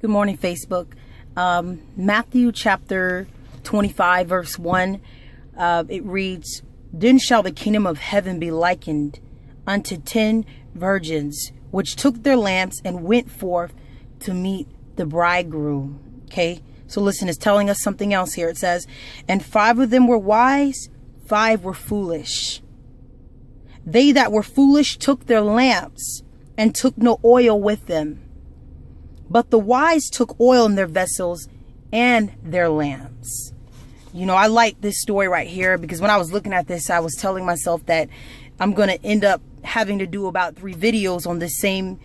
Good morning, Facebook. Matthew chapter 25, verse 1, it reads, "Then shall the kingdom of heaven be likened unto 10 virgins, which took their lamps and went forth to meet the bridegroom." Okay, so listen, it's telling us something else here. It says, "And 5 of them were wise, 5 were foolish. They that were foolish took their lamps and took no oil with them. But the wise took oil in their vessels and their lamps." You know, I like this story right here because when I was looking at this, I was telling myself that I'm going to end up having to do about 3 videos on this same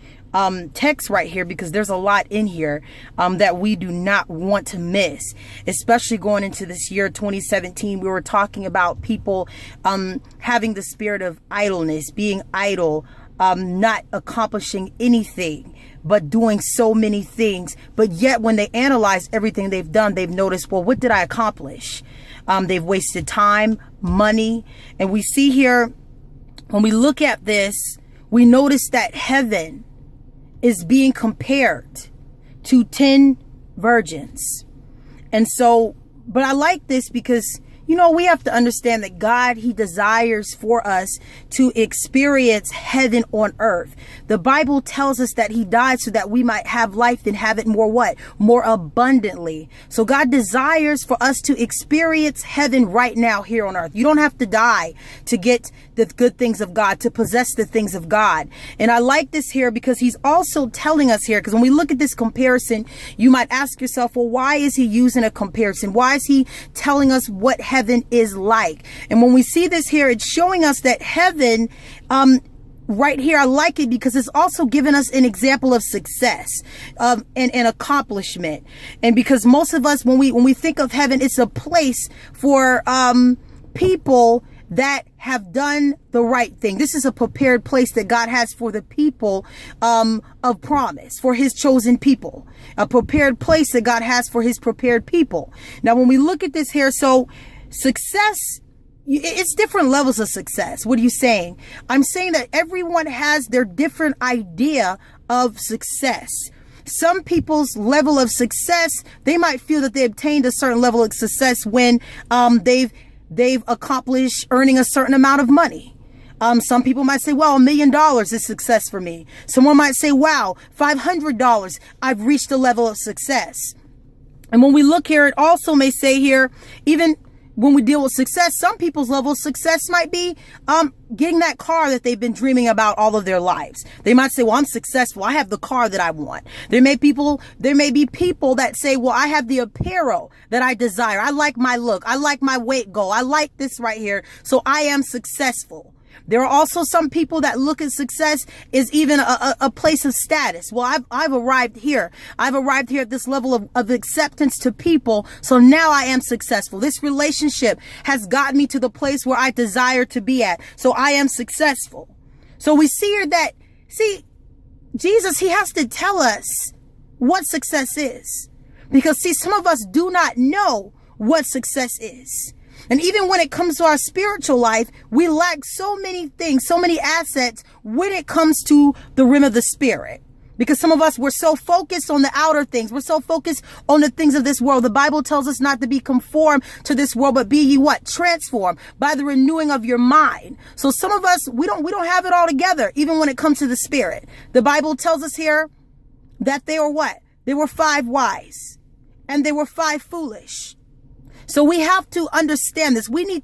text right here, because there's a lot in here that we do not want to miss, especially going into this year 2017. We were talking about people having the spirit of idleness, being idle, not accomplishing anything, but doing so many things. But yet when they analyze everything they've done, they've noticed, well, what did I accomplish? They've wasted time, money. And we see here, when we look at this, we notice that heaven is being compared to 10 virgins. And so, but I like this because, you know, we have to understand that God, He desires for us to experience heaven on earth. The Bible tells us that He died so that we might have life and have it more what? More abundantly. So God desires for us to experience heaven right now here on earth. You don't have to die to get the good things of God, to possess the things of God. And I like this here because He's also telling us here, because when we look at this comparison, you might ask yourself, well, why is He using a comparison? Why is He telling us what heaven is like? And when we see this here, it's showing us that heaven, right here, I like it because it's also giving us an example of success, and accomplishment. And because most of us, when we think of heaven, it's a place for people that have done the right thing. This is a prepared place that God has for the people of promise, for His chosen people. A prepared place that God has for His prepared people. Now, when we look at this here, so success, it's different levels of success. What are you saying? I'm saying that everyone has their different idea of success. Some people's level of success, they might feel that they obtained a certain level of success when they've accomplished earning a certain amount of money. Some people might say, well, $1 million is success for me. Someone might say, wow, $500, I've reached a level of success. And when we look here, it also may say here, even when we deal with success, some people's level of success might be getting that car that they've been dreaming about all of their lives. They might say, well, I'm successful. I have the car that I want. There may be people that say, well, I have the apparel that I desire. I like my look. I like my weight goal. I like this right here. So I am successful. There are also some people that look at success as even a place of status. Well, I've arrived here. I've arrived here at this level of acceptance to people. So now I am successful. This relationship has gotten me to the place where I desire to be at. So I am successful. So we see here that, Jesus, He has to tell us what success is. Because some of us do not know what success is. And even when it comes to our spiritual life, we lack so many things, so many assets when it comes to the realm of the spirit. Because some of us, we're so focused on the outer things. We're so focused on the things of this world. The Bible tells us not to be conformed to this world, but be ye what? Transformed by the renewing of your mind. So some of us, we don't have it all together, even when it comes to the spirit. The Bible tells us here that they were what? They were 5 wise and they were 5 foolish. So we have to understand this. We need to